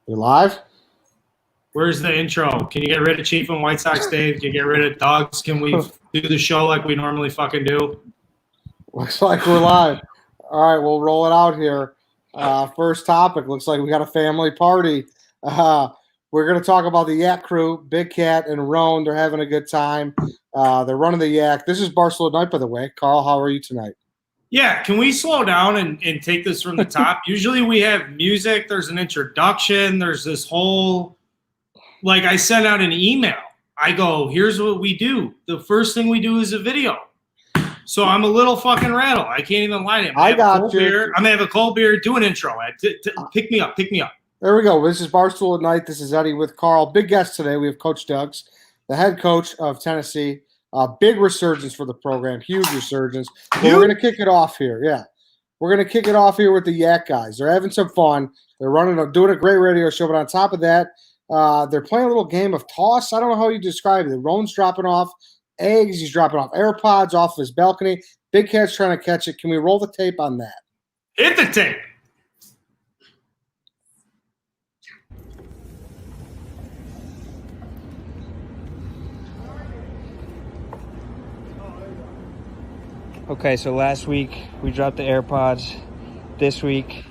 You're live? Where's the intro? Can you get rid of Chief and White Sox Dave? Can you get rid of Dogs? Can we do the show like we normally fucking do? Looks like we're live. All right, we'll roll it out here. First topic. Looks like we got a family party. We're going to talk about the Yak crew, Big Cat and Roan. They're having a good time. They're running the Yak. This is Barstool at night, by the way. Carl, how are you tonight? Yeah, can we slow down and take this from the top? Usually we have music. There's an introduction. There's this whole – like I sent out an email. I go, here's what we do. The first thing we do is a video. So I'm a little fucking rattled. I can't even lie to him. I got you. I'm going to have a cold beer. Do an intro. Pick me up. Pick me up. There we go. This is Barstool at night. This is Eddie with Carl. Big guest today. We have Coach Duggs, the head coach of Tennessee. Big resurgence for the program. Huge resurgence. But we're going to kick it off here. Yeah. We're going to kick it off here with the Yak guys. They're having some fun. They're doing a great radio show. But on top of that, they're playing a little game of toss. I don't know how you describe it. Roan's dropping off eggs. He's dropping off AirPods off his balcony. Big Cat's trying to catch it. Can we roll the tape on that? Hit the tape. Okay, so last week we dropped the AirPods. This week,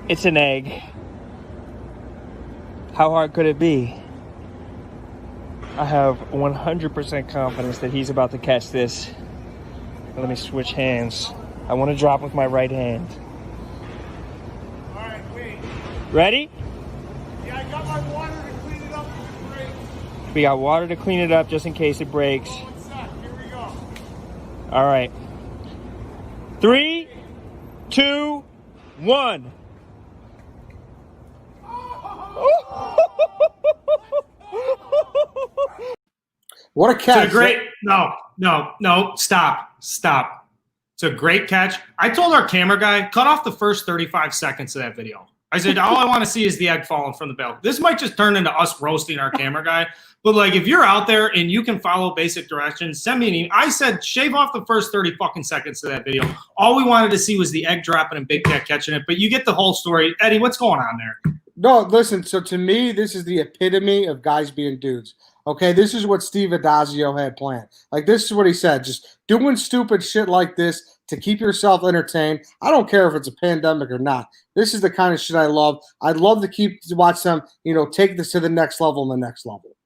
it's an egg. How hard could it be? I have 100% confidence that he's about to catch this. Let me switch hands. I want to drop with my right hand. All right, wait. Ready? Yeah, I got my water to clean it up if it breaks. We got water to clean it up just in case it breaks. One sec, here we go. All right. 3, 2, 1. What a catch. It's a great – no, stop. It's a great catch. I told our camera guy, cut off the first 35 seconds of that video. I said, all I want to see is the egg falling from the bell. This might just turn into us roasting our camera guy. But, like, if you're out there and you can follow basic directions, send me an email. I said shave off the first 30 fucking seconds of that video. All we wanted to see was the egg dropping and Big Cat catching it. But you get the whole story. Eddie, what's going on there? No, listen. So to me, this is the epitome of guys being dudes. Okay, this is what Steve Adazio had planned. Like, this is what he said. Just doing stupid shit like this to keep yourself entertained. I don't care if it's a pandemic or not. This is the kind of shit I love. I'd love to watch them, take this to the next level and the next level.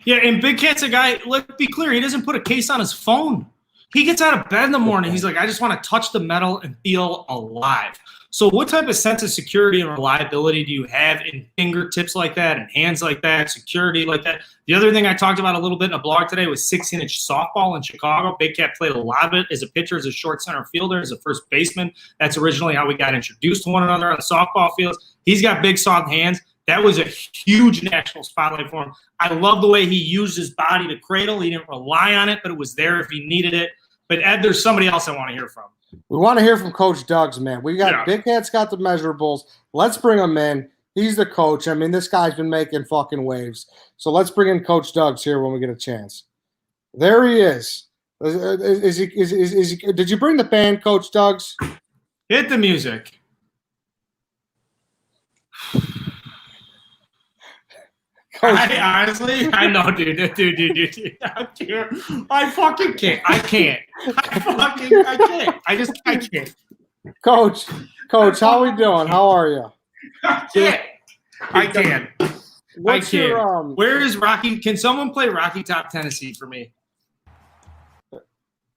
Yeah, and Big Cat's a guy, let's be clear, he doesn't put a case on his phone. He gets out of bed in the morning. He's like, I just want to touch the metal and feel alive. So what type of sense of security and reliability do you have in fingertips like that and hands like that, security like that? The other thing I talked about a little bit in a blog today was 16-inch softball in Chicago. Big Cat played a lot of it as a pitcher, as a short center fielder, as a first baseman. That's originally how we got introduced to one another on the softball fields. He's got big, soft hands. That was a huge national spotlight for him. I love the way he used his body to cradle. He didn't rely on it, but it was there if he needed it. But, Ed, there's somebody else I want to hear from. We want to hear from Coach Duggs, man. Big Cat's got the measurables. Let's bring him in. He's the coach. I mean, this guy's been making fucking waves. So let's bring in Coach Duggs here when we get a chance. There he is. Is he? Did you bring the band, Coach Duggs? Hit the music. I know, dude. I fucking can't. I can't. I can't. Coach, how we doing? How are you? I can't. What's your Where is Rocky? Can someone play Rocky Top Tennessee for me?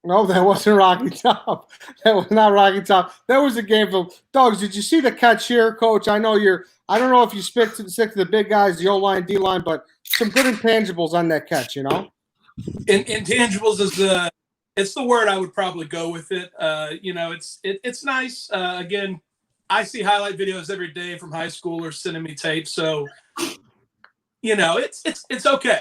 No, that wasn't Rocky Top. That was not Rocky Top. That was a game from Dogs. Did you see the catch here, Coach? I know I don't know if you stick to the big guys, the O-line, D-line, but some good intangibles on that catch, Intangibles is it's the word I would probably go with it. It's nice. Again, I see highlight videos every day from high schoolers sending me tapes, so it's okay.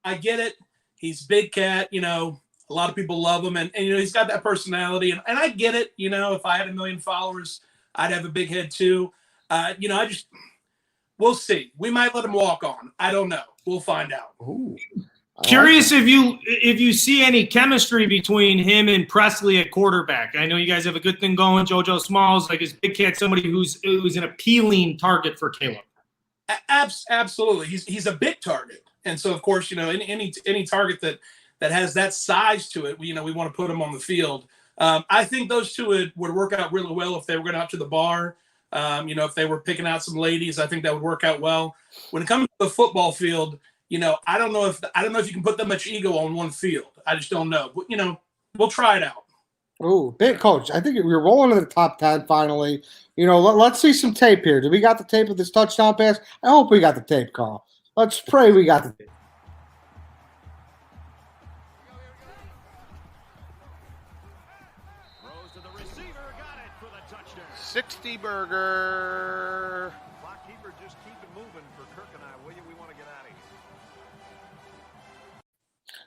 I get it. He's Big Cat. A lot of people love him, and he's got that personality, and I get it. If I had 1 million followers, I'd have a big head too. We'll see. We might let him walk on. I don't know. We'll find out. Ooh. Curious if you see any chemistry between him and Presley at quarterback. I know you guys have a good thing going. JoJo Smalls, like, is Big Cat somebody who's an appealing target for Caleb? Absolutely, he's a big target, and so of course, any target that has that size to it, we want to put him on the field. I think those two would work out really well if they were going out to the bar. If they were picking out some ladies, I think that would work out well. When it comes to the football field, I don't know if you can put that much ego on one field. I just don't know. But, we'll try it out. Oh, big coach. I think we're rolling to the top 10 finally. Let's see some tape here. Do we got the tape of this touchdown pass? I hope we got the tape, Carl. Let's pray we got the tape. Throws to the receiver, got it for the touchdown. 60 burger. Clock keeper, just keep it moving for Kirk and I, will you? We want to get out of here.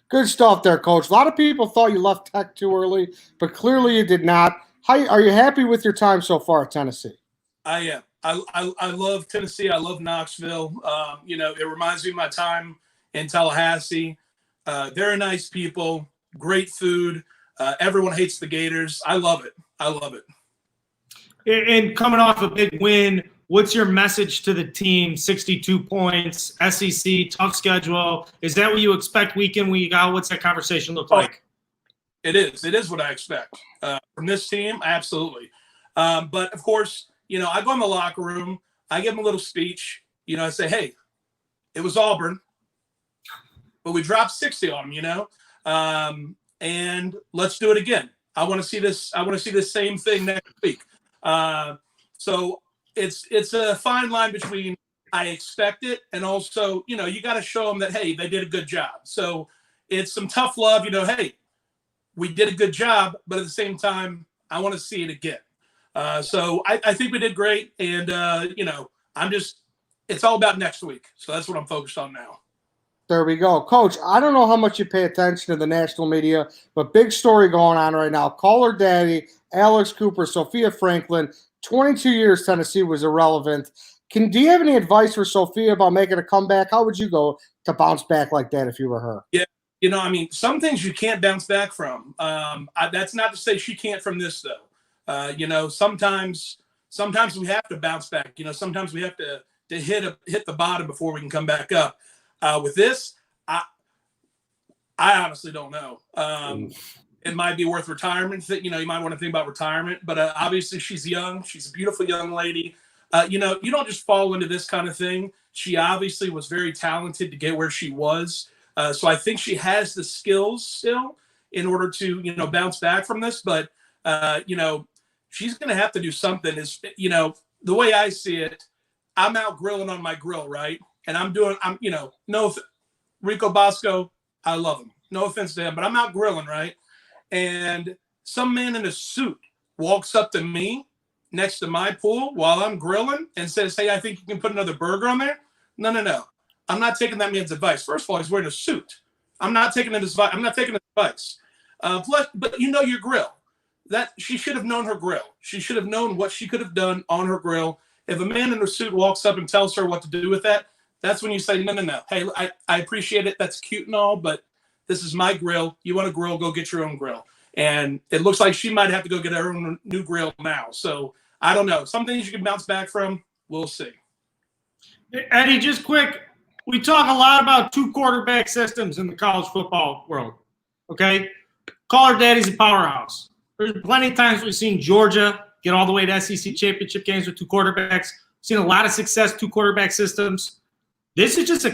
Good stuff there, Coach. A lot of people thought you left Tech too early, but clearly you did not. Are you happy with your time so far at Tennessee? I am. I love Tennessee. I love Knoxville. It reminds me of my time in Tallahassee. They're nice people, great food. Everyone hates the Gators. I love it. I love it. And coming off a big win, what's your message to the team? 62 points, SEC, tough schedule. Is that what you expect week in, week out? What's that conversation look like? It is. It is what I expect from this team. Absolutely. But, of course, I go in the locker room. I give them a little speech. I say, hey, it was Auburn, but we dropped 60 on them, and let's do it again. I want to see this. I want to see the same thing next week. So it's a fine line between I expect it and also, you got to show them that, hey, they did a good job. So it's some tough love, hey, we did a good job, but at the same time, I want to see it again. So I think we did great. And, it's all about next week. So that's what I'm focused on now. There we go. Coach, I don't know how much you pay attention to the national media, but big story going on right now. Call her daddy, Alex Cooper, Sophia Franklin, 22 years Tennessee was irrelevant. Do you have any advice for Sophia about making a comeback? How would you go to bounce back like that if you were her? Yeah. Some things you can't bounce back from. That's not to say she can't from this, though. Sometimes we have to bounce back. Sometimes we have to hit the bottom before we can come back up. With this, I honestly don't know. It might be worth retirement. You might want to think about retirement. But obviously, she's young. She's a beautiful young lady. You don't just fall into this kind of thing. She obviously was very talented to get where she was. So I think she has the skills still in order to, bounce back from this. But, she's going to have to do something. The way I see it, I'm out grilling on my grill, right? And Rico Bosco, I love him. No offense to him, but I'm out grilling, right? And some man in a suit walks up to me next to my pool while I'm grilling and says, hey, I think you can put another burger on there. No. I'm not taking that man's advice. First of all, he's wearing a suit. I'm not taking his advice. But your grill. That she should have known her grill. She should have known what she could have done on her grill. If a man in a suit walks up and tells her what to do with that, that's when you say, no. Hey, I appreciate it. That's cute and all, but this is my grill. You want a grill, go get your own grill. And it looks like she might have to go get her own new grill now. So I don't know. Some things you can bounce back from. We'll see. Eddie, just quick. We talk a lot about two quarterback systems in the college football world. Okay? Call her daddy's a powerhouse. There's plenty of times we've seen Georgia get all the way to SEC championship games with two quarterbacks. Seen a lot of success, two quarterback systems. This is just a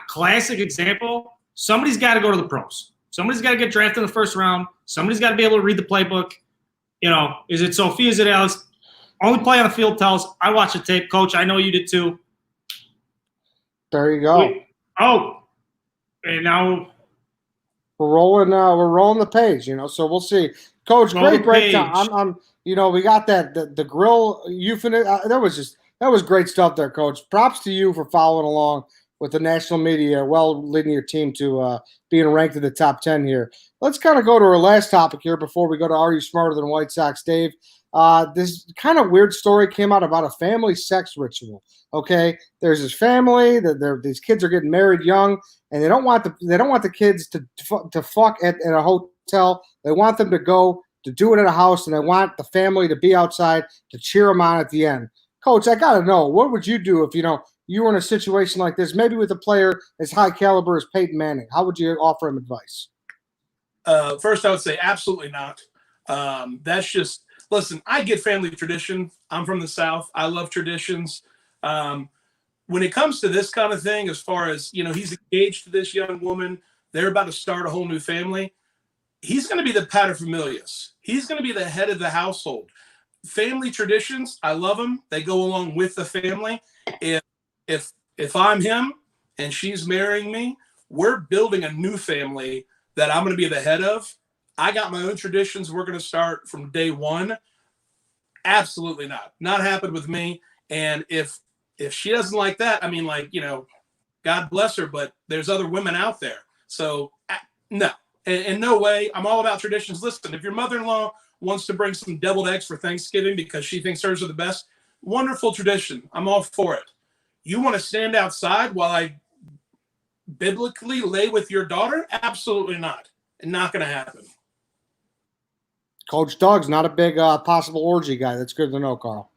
classic example. Somebody's got to go to the pros. Somebody's got to get drafted in the first round. Somebody's got to be able to read the playbook. Is it Sophia? Is it Alex? Only play on the field tells. I watch the tape, Coach. I know you did too. There you go. And now we're rolling the page. So we'll see. Coach, great breakdown. We got the grill euphemism. That was great stuff there, Coach. Props to you for following along with the national media, well, leading your team to being ranked in the top 10 here. Let's kind of go to our last topic here before we go to Are You Smarter Than White Sox, Dave? This kind of weird story came out about a family sex ritual. Okay, there's this family that these kids are getting married young, and they don't want the kids to fuck at a hotel. They want them to go to do it at a house, and they want the family to be outside to cheer them on at the end. Coach, I gotta know, what would you do if you were in a situation like this, maybe with a player as high caliber as Peyton Manning? How would you offer him advice? First, I would say absolutely not. That's just listen. I get family tradition. I'm from the South. I love traditions. When it comes to this kind of thing, as far as he's engaged to this young woman, they're about to start a whole new family. He's going to be the paterfamilias. He's going to be the head of the household. Family traditions, I love them. They go along with the family. If I'm him and she's marrying me, we're building a new family that I'm going to be the head of. I got my own traditions. We're going to start from day one. Absolutely not. Not happen with me. And if she doesn't like that, I mean, God bless her, but there's other women out there. So no, in no way. I'm all about traditions. Listen, if your mother-in-law wants to bring some deviled eggs for Thanksgiving because she thinks hers are the best, wonderful tradition. I'm all for it. You want to stand outside while I biblically lay with your daughter? Absolutely not. Not going to happen. Coach Doug's not a big possible orgy guy. That's good to know, Carl.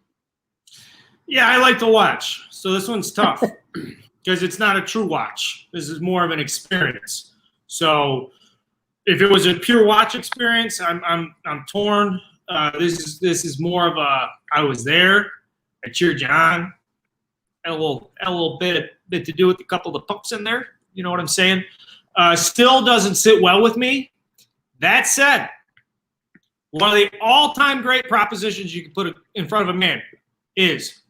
Yeah, I like to watch. So this one's tough because it's not a true watch. This is more of an experience. So if it was a pure watch experience, I'm torn. This is more of a I was there. I cheered you on. Had a little bit to do with a couple of the pups in there. You know what I'm saying? Still doesn't sit well with me. That said, one of the all-time great propositions you can put in front of a man is,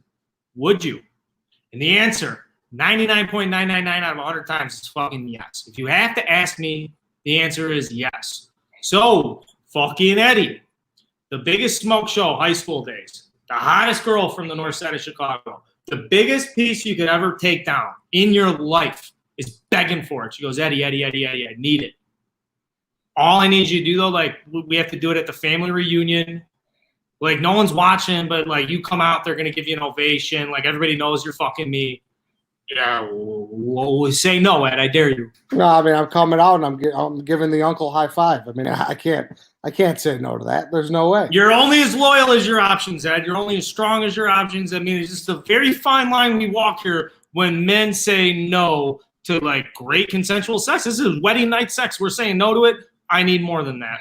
would you? And the answer, 99.999 out of 100 times, is fucking yes. If you have to ask me, the answer is yes. So, fucking Eddie, the biggest smoke show, high school days, the hottest girl from the north side of Chicago, the biggest piece you could ever take down in your life is begging for it. She goes, Eddie, I need it. All I need you to do, though, we have to do it at the family reunion. No one's watching, but, you come out, they're going to give you an ovation. Everybody knows you're fucking me. Yeah, we'll say no, Ed. I dare you. No, I mean, I'm coming out and I'm giving the uncle high five. I mean, I can't say no to that. There's no way. You're only as loyal as your options, Ed. You're only as strong as your options. I mean, it's just a very fine line we walk here when men say no to, great consensual sex. This is wedding night sex. We're saying no to it. I need more than that.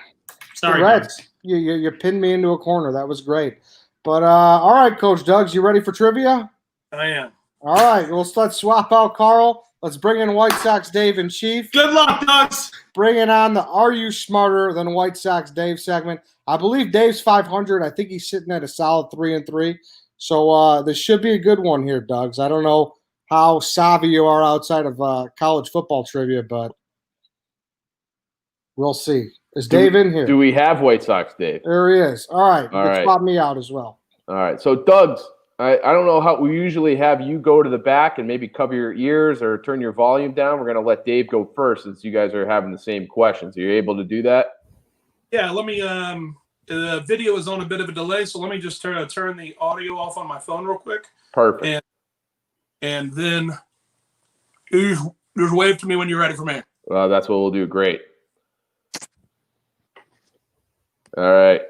Sorry, guys. You pinned me into a corner. That was great. But all right, Coach Doug's, you ready for trivia? I am. All right. Well, let's swap out Carl. Let's bring in White Sox Dave in chief. Good luck, Ducks. Bringing on the Are You Smarter Than White Sox Dave segment. I believe Dave's 500. I think he's sitting at a solid 3-3. So this should be a good one here, Doug's. I don't know how savvy you are outside of college football trivia, but we'll see. Is Dave in here? Do we have White Sox, Dave? There he is. All right. All right. Swap me out as well. All right. So, Doug's, I don't know how we usually have you go to the back and maybe cover your ears or turn your volume down. We're going to let Dave go first since you guys are having the same questions. Are you able to do that? Yeah, let me the video is on a bit of a delay, so let me just turn the audio off on my phone real quick. Perfect. And then just wave to me when you're ready for me. Well, that's what we'll do. Great. All right.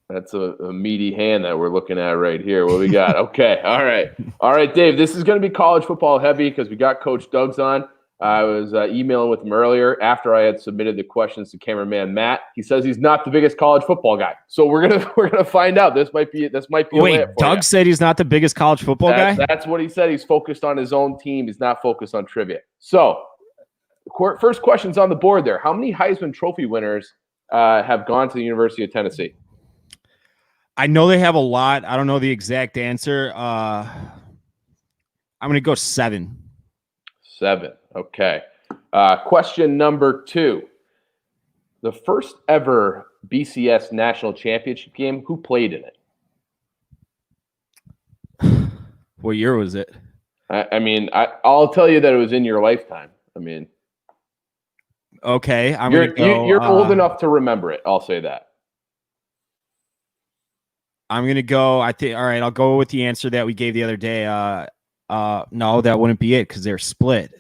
That's a meaty hand that we're looking at right here. What we got? Okay. All right. All right, Dave, this is going to be college football heavy because we got Coach Doug's on. I was emailing with him earlier after I had submitted the questions to cameraman Matt. He says he's not the biggest college football guy. So we're gonna find out. This might be Wait, Doug said he's not the biggest college football guy? That's what he said. He's focused on his own team. He's not focused on trivia. So first question's on the board there. How many Heisman Trophy winners have gone to the University of Tennessee? I know they have a lot. I don't know the exact answer. I'm going to go 7. 7. Okay. Question number 2. The first ever BCS national championship game, who played in it? What year was it? I mean, I'll tell you that it was in your lifetime. I mean, Okay, I'm gonna go. You're old enough to remember it. I'll say that. I'm gonna go. I think. All right, I'll go with the answer that we gave the other day. No, that wouldn't be it because they're split.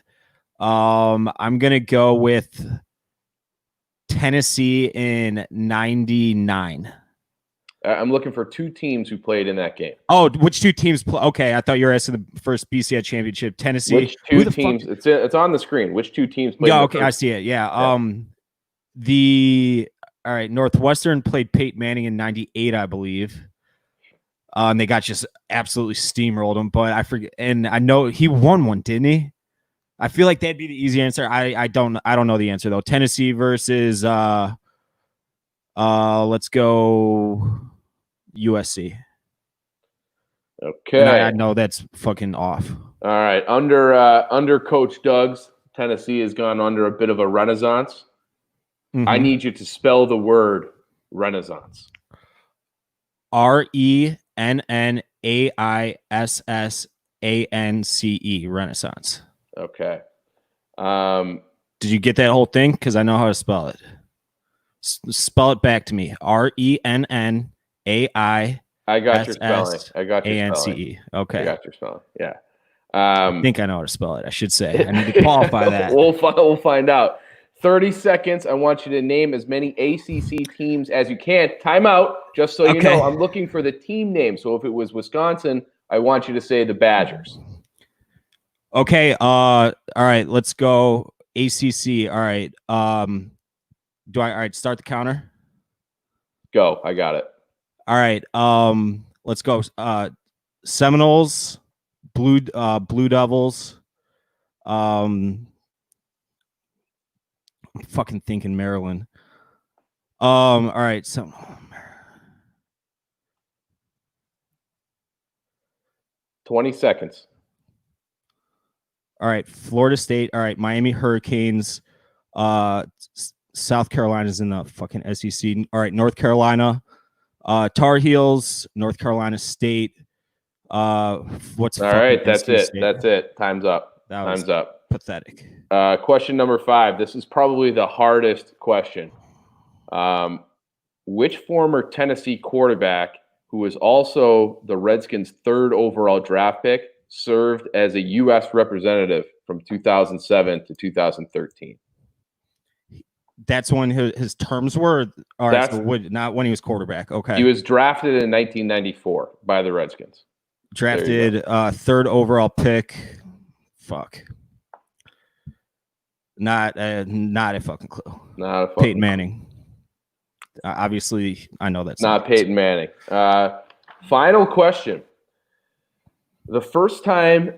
I'm gonna go with Tennessee in '99. I'm looking for two teams who played in that game. Oh, which two teams play? Okay, I thought you were asking the first BCS championship. Tennessee. Which two teams? Fuck? It's on the screen. Which two teams played? Yeah, okay, I see it. Yeah. All right, Northwestern played Peyton Manning in '98, I believe. And they got just absolutely steamrolled him. But I forget, and I know he won one, didn't he? I feel like that'd be the easy answer. I don't know the answer though. Tennessee versus let's go USC. Okay. And I know that's fucking off. All right. Under Coach Doug's, Tennessee has gone under a bit of a renaissance. Mm-hmm. I need you to spell the word renaissance. RENNAISSANCE, Renaissance. Okay. Did you get that whole thing? Because I know how to spell it. Spell it back to me. RENNAISSANCE. I got your spelling. Okay. I got your spelling. Yeah. I think I know how to spell it. I should say. I need to qualify that. We'll find out. 30 seconds. I want you to name as many ACC teams as you can. Timeout, just so you know. I'm looking for the team name. So if it was Wisconsin, I want you to say the Badgers. Okay. All right. Let's go ACC. All right. All right. Start the counter. Go. I got it. All right. Let's go. Seminoles, Blue Devils. I'm fucking thinking Maryland. All right. So 20 seconds. All right. Florida State. All right. Miami Hurricanes. South Carolina's in the fucking SEC. All right. North Carolina. Tar Heels. North Carolina State. What's all right? That's it. State? That's it. Time's up. Time's up. Pathetic. Question number 5. This is probably the hardest question. Which former Tennessee quarterback, who was also the Redskins' 3rd overall draft pick, served as a U.S. representative from 2007 to 2013? That's when his terms were, or not when he was quarterback. Okay. He was drafted in 1994 by the Redskins. Drafted 3rd overall pick. Fuck. Not a fucking clue. Not a fucking Peyton Manning. Obviously, I know that's not Peyton Manning. Final question. The first time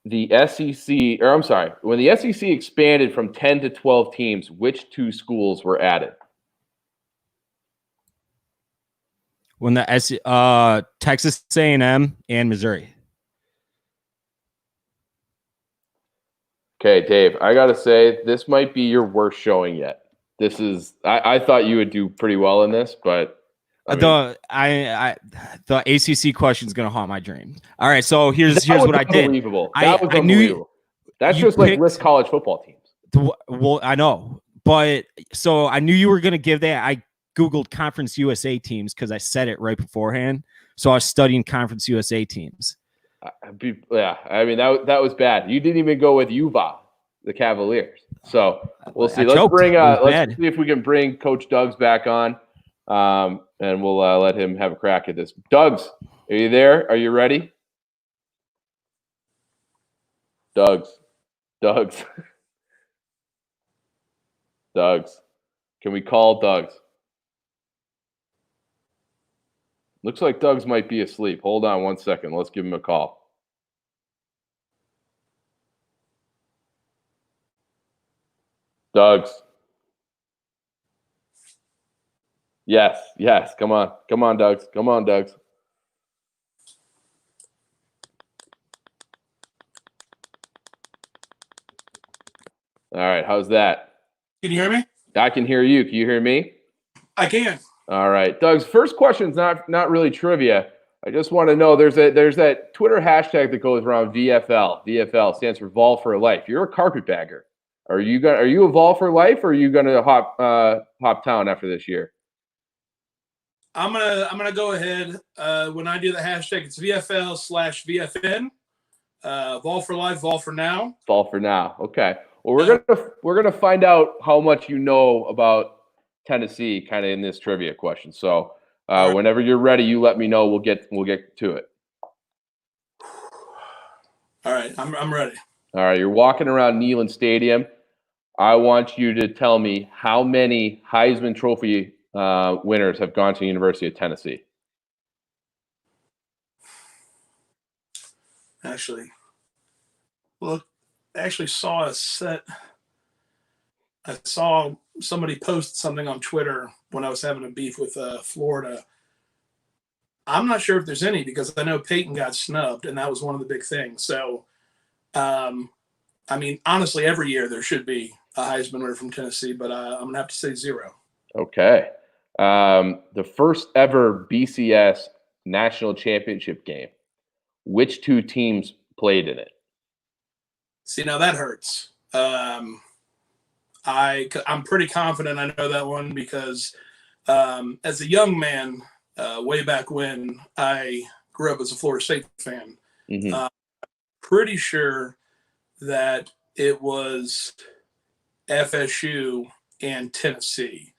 the SEC, or I'm sorry, when the SEC expanded from 10 to 12 teams, which 2 schools were added? When the Texas A&M and Missouri. Okay, Dave, I got to say, this might be your worst showing yet. This is, I thought you would do pretty well in this, but the ACC question is going to haunt my dreams. All right, so here's what I did. Unbelievable. That was unbelievable. That's just like list college football teams. Well, I know, but so I knew you were going to give that. I Googled Conference USA teams because I said it right beforehand. So I was studying Conference USA teams. Yeah, I mean that was bad. You didn't even go with UVA, the Cavaliers. So we'll see. Let's see if we can bring Coach Doug's back on, and we'll let him have a crack at this. Doug's, are you there? Are you ready? Doug's. Can we call Doug's? Looks like Doug's might be asleep. Hold on 1 second. Let's give him a call. Doug's. Yes. Come on, Doug's. All right, how's that? Can you hear me? I can hear you. Can you hear me? I can. All right. Doug's first question is not really trivia. I just want to know there's that Twitter hashtag that goes around VFL. VFL stands for Vol for Life. You're a carpetbagger. Are you a Vol for Life, or are you gonna hop town after this year? I'm gonna go ahead. When I do the hashtag, it's VFL/VFN. Vol for life, Vol for now. Vol for now. Okay. Well, we're gonna find out how much you know about Tennessee, kind of in this trivia question. So All right. whenever you're ready, you let me know. We'll get to it. All right, I'm ready. All right. You're walking around Neyland Stadium. I want you to tell me how many Heisman Trophy winners have gone to the University of Tennessee. Actually, look, I actually saw a set. I saw somebody post something on Twitter when I was having a beef with Florida. I'm not sure if there's any because I know Peyton got snubbed, and that was one of the big things. So, I mean, honestly, every year there should be a Heisman winner from Tennessee, but I'm going to have to say 0. Okay. The first ever BCS national championship game. Which two teams played in it? See, now that hurts. I'm pretty confident I know that one because as a young man, way back when, I grew up as a Florida State fan. Mm-hmm. Pretty sure that it was FSU and Tennessee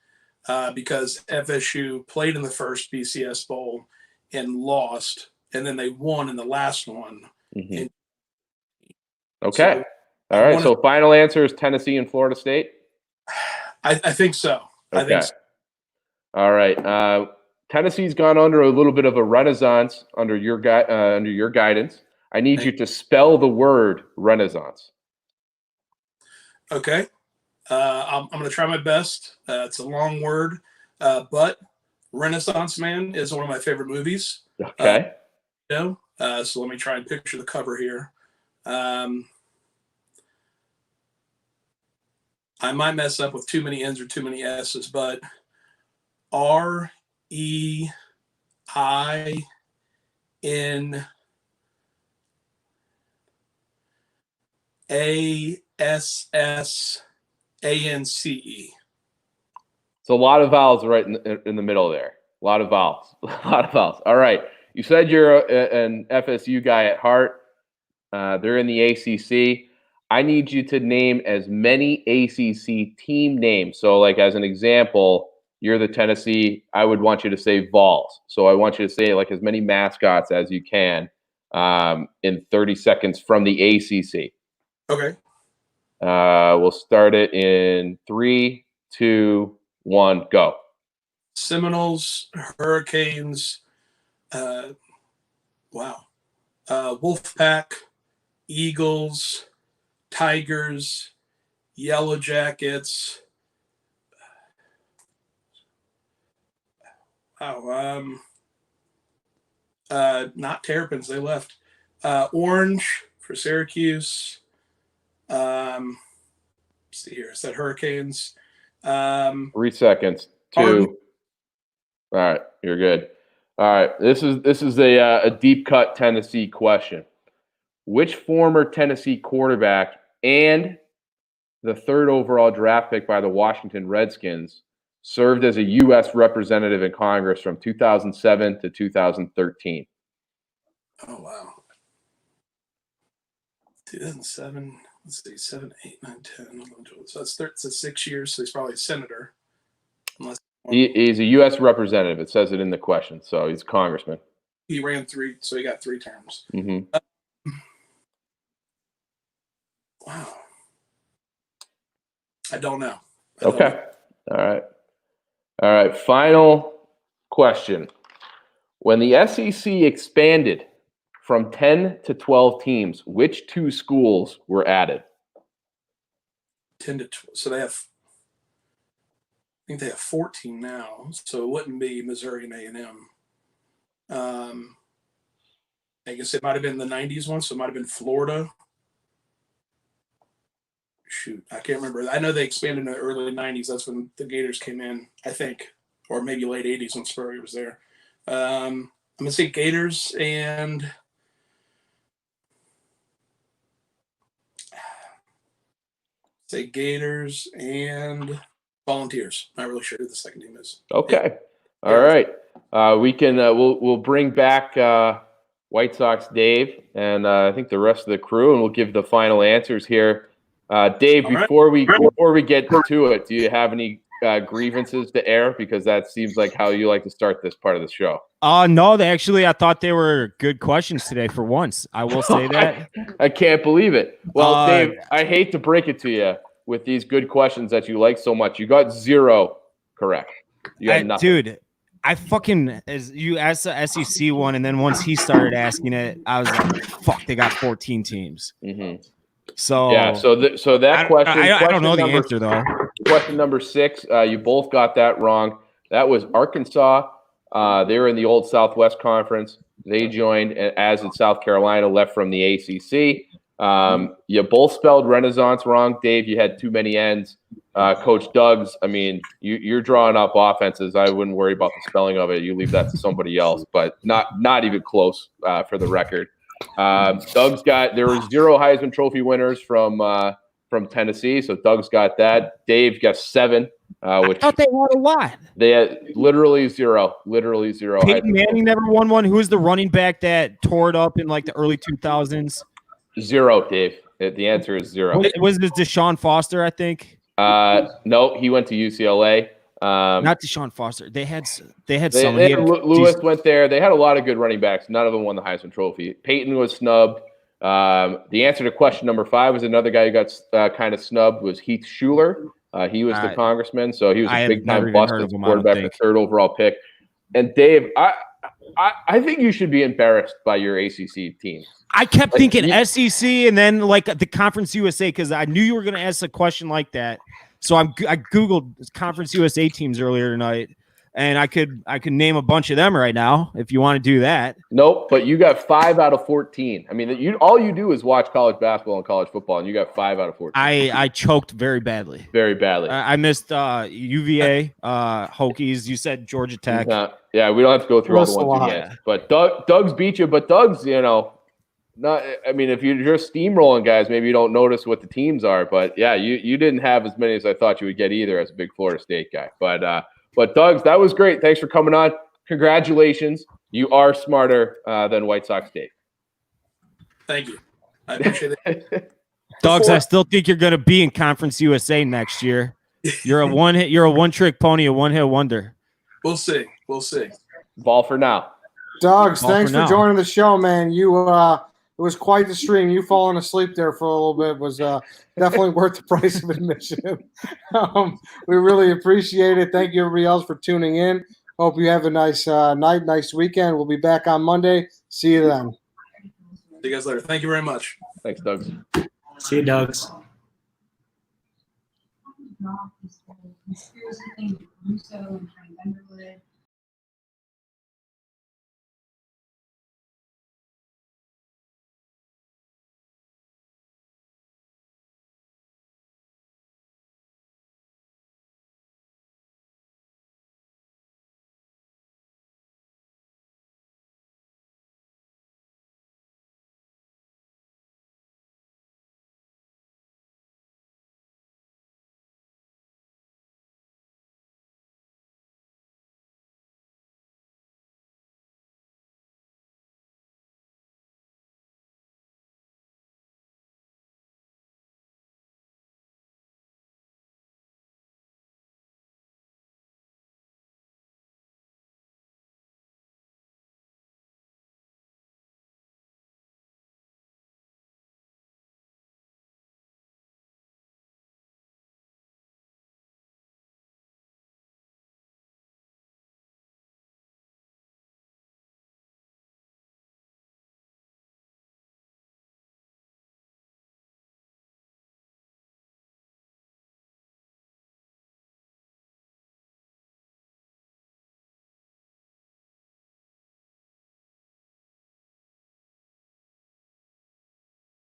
because FSU played in the first BCS Bowl and lost, and then they won in the last one. Mm-hmm. And okay. So all right. So final answer is Tennessee and Florida State? I think so. Okay. I think so. All right. Tennessee's gone under a little bit of a renaissance under your guidance. I need you to spell the word renaissance. Okay. I'm going to try my best. It's a long word, but Renaissance Man is one of my favorite movies. Okay. So let me try and picture the cover here. I might mess up with too many N's or too many S's, but REIN ASSANCE. It's a lot of vowels right in the middle there. A lot of vowels. A lot of vowels. All right. You said you're an FSU guy at heart. They're in the ACC. I need you to name as many ACC team names. So, like as an example, you're the Tennessee. I would want you to say Vols. So I want you to say like as many mascots as you can in 30 seconds from the ACC. Okay. We'll start it in 3, 2, 1, go. Seminoles, Hurricanes, Wolfpack, Eagles, Tigers, Yellow Jackets. Not Terrapins, they left. Orange for Syracuse. Let's see here. Is that Hurricanes? 3 seconds. 2. Arden. All right, you're good. All right, this is a deep cut Tennessee question. Which former Tennessee quarterback and the 3rd overall draft pick by the Washington Redskins served as a U.S. representative in Congress from 2007 to 2013? Oh, wow. 2007, let's see, 7, 8, 9, 10, 11, 12. So that's 6 years, so he's probably a senator. He's a U.S. representative. It says it in the question, so he's a congressman. He ran 3, so he got 3 terms. Mm-hmm. Wow. I don't know. Okay. All right. Final question. When the SEC expanded from 10 to 12 teams, which 2 schools were added? 10 to 12. So I think they have 14 now. So it wouldn't be Missouri and A&M. I guess it might have been the 90s one, so it might have been Florida. Shoot, I can't remember. I know they expanded in the early 90s. That's when the Gators came in, I think, or maybe late 80s when Spurrier was there. going to say Gators and Volunteers. Not really sure who the second team is. Okay. All right. We can we'll bring back White Sox Dave and I think the rest of the crew, and we'll give the final answers here. Dave, before we get to it, do you have any grievances to air? Because that seems like how you like to start this part of the show. No, I thought they were good questions today for once. I will say that. I can't believe it. Well, Dave, I hate to break it to you with these good questions that you like so much. You got 0 correct. You got nothing. Dude, I fucking, as you asked the SEC one, and then once he started asking it, I was like, fuck, they got 14 teams. Mm-hmm. So yeah, so that question. I don't know the answer though. Question number 6, you both got that wrong. That was Arkansas. They were in the old Southwest Conference. They joined as in South Carolina, left from the ACC. You both spelled Renaissance wrong. Dave, you had too many N's. Coach Doug's, I mean, you're drawing up offenses. I wouldn't worry about the spelling of it. You leave that to somebody else, but not even close for the record. Doug's there were 0 Heisman Trophy winners from Tennessee, so Doug's got that. Dave got 7. Which I thought they had a lot. They had literally 0. Peyton Manning never won one. Who was the running back that tore it up in like the early 2000s? 0, Dave. The answer is 0. Was this Deshaun Foster, I think? No, he went to UCLA. Not Deshaun Foster. They had some. Lewis went there. They had a lot of good running backs. None of them won the Heisman Trophy. Peyton was snubbed. The answer to question number 5 was another guy who got kind of snubbed was Heath Schuler. He was the congressman, so he was a big-time bust as quarterback, the 3rd overall pick. And Dave, I think you should be embarrassed by your ACC team. I kept thinking SEC and then like the Conference USA because I knew you were going to ask a question like that. So I Googled Conference USA teams earlier tonight, and I could name a bunch of them right now if you want to do that. Nope, but you got 5 out of 14. I mean, all you do is watch college basketball and college football, and you got 5 out of 14. I choked very badly. Very badly. I missed UVA, Hokies. You said Georgia Tech. Yeah, we don't have to go through all the ones you missed. But Doug's beat you. But Doug's, not. I mean, if you're just steamrolling guys, maybe you don't notice what the teams are. But yeah, you didn't have as many as I thought you would get either as a big Florida State guy. But Doug's, that was great. Thanks for coming on. Congratulations. You are smarter than White Sox Dave. Thank you. I appreciate it. Doug's, I still think you're going to be in Conference USA next year. You're a one-trick pony, a one-hit wonder. We'll see. Ball for now. Doug's, thanks for joining the show, man. It was quite the stream. You falling asleep there for a little bit was definitely worth the price of admission. We really appreciate it. Thank you, everybody else, for tuning in. Hope you have a nice night, nice weekend. We'll be back on Monday. See you then. See you guys later. Thank you very much. Thanks, Doug. See you, Doug's. Conspiracy thing with Russo and Frank Underwood.